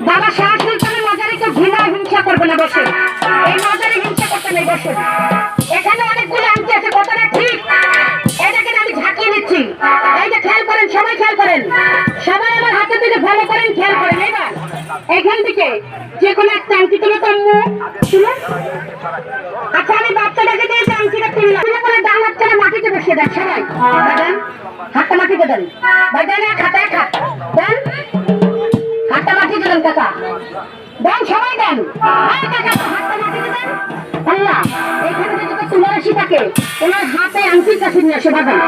বাবা শাহ সুলতানের মাজারে কেউ ঘৃণা হিংসা করবে না বসে, এই মাজারে হিংসা করতে নেই বসে। এখানে অনেকগুলো আংটি আছে, কতটা ঠিক এটাকে আমি ঝাঁকিয়ে নিচ্ছি। এই যে খেয়াল করেন, সবাই খেয়াল করেন, সবাই আমার হাতের দিকে ফলো করেন, খেয়াল করেন। এবার এখান থেকে যে কোনো একটা আংটি তুলো, তম্মু তুলো। আচ্ছা আমি বাচ্চাটাকে দিয়ে যে আংটিটা তুললাম, তুলে করে ডান হাত করে মাটিতে বসিয়ে দেন সবাই। দেন হাতটা মাটিতে দেন ভাই, দেন এক হাতে, এক হাত দেন, হাতটা মাটিতে দেন কাকা, দেন সবাই দেন, কাকা হাতটা মাটিতে দেন। আল্লাহ এখানে যদি তুলারাশি থাকে ওনার হাতে আংটির কাছে নিয়ে আসে বাগান।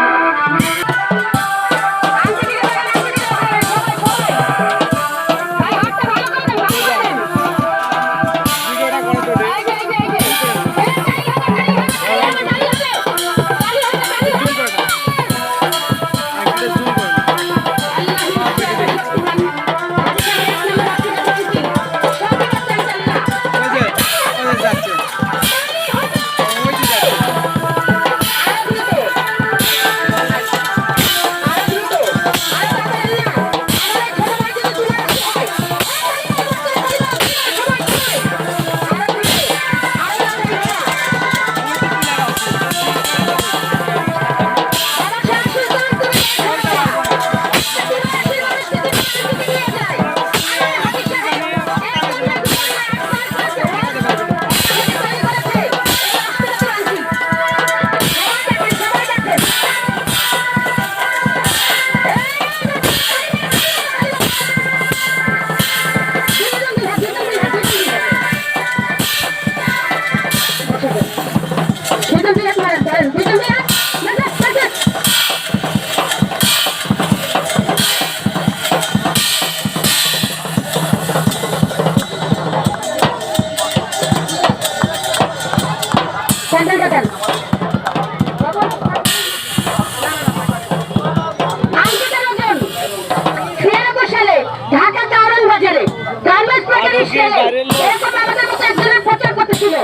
প্রচার করতেছিল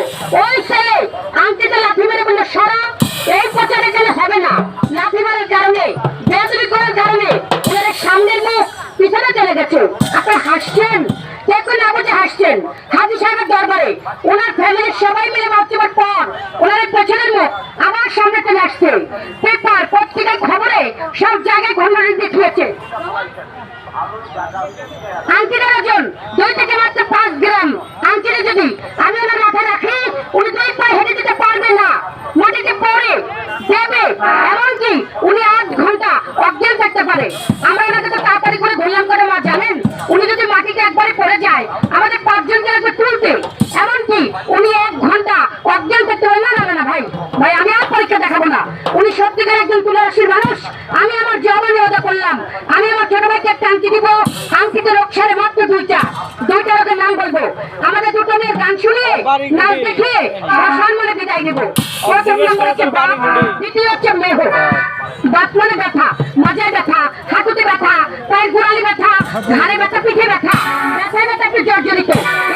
ওই ছেলে আংটিতে লাথি মেরে বললো সরা, এই প্রচার এখানে হবে না। লাথি মারার কারণে, বেয়াদবি করার কারণে সামনের মুখ পিছনে চলে গেছে। আপনারা হাসছেন, দেখুন না বুঝে হাসছেন। হাজি সাহেবের দরবারে ওনার ফ্যামিলির সবাই মিলে মহত্তমের পর ওনার পেছনের মুখ আমার সামনে চলে আসছে। পেপার পত্রিকার খবরে সব জায়গায় ঘটনা দেখিয়েছে। আংটিটার ওজন 2 থেকে মাত্র 5 গ্রাম। আংটিটা যদি আমি ওনার মাথায় রাখি, উনি 2 পায়ে হেঁটে যেতে পারবে না, মাটিতে পড়ে দেবে, এমনকি উনি 8 ঘন্টা অজ্ঞান থাকতে পারে। আমরা ওনাকে তো তাড়াতাড়ি করে ধরলাম করে মা জানেন, উনি যদি মাটিতে একবারে পড়ে যায় আমাদের 5 জনকে লাগবে তুলতে, এমনকি উনি 1 ঘন্টা অজ্ঞান থাকতে পারে। না না না ভাই, ভাই আমি আর পরীক্ষা দেখাবো না। উনি সত্যিকার একজন তুলারাশির মানুষ। আমি আমার জবানি ওদা করলাম, আমি আমার ছোট ভাইকে একটা আংটি দিব। আংটিতে রক্ষারে মাত্র 2টা রোগের নাম বলবো। আমাদের দুটো মেয়ের গান শুনিয়ে নাচ দেখিয়ে সম্মানে বিদায় নেবো। প্রথম নম্বর হচ্ছে বাপ, দ্বিতীয় হচ্ছে মেহ। বাপ মানে ব্যথা, মাজায় ব্যথা, হাঁটুতে ব্যথা, পায়ের গোড়ালি ব্যথা, ঘাড়ে ব্যথা, পিঠে ব্যথা, ব্যথায় ব্যথা একটু জর্জরিত।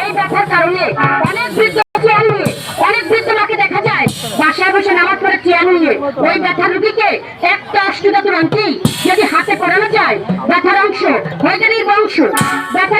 এই ব্যথার কারণে অনেক বৃদ্ধ চেয়ার নিয়ে, অনেক বৃদ্ধ মাকে দেখা যায় বাসায় বসে নামাজ পড়ে চেয়ার নিয়ে। ওই ব্যথা রোগীকে একটা অষ্টধাতুর আংটি যদি হাতে পরানো যায়, ব্যথার অংশ হয়ে যায় বংশ। ব্যথা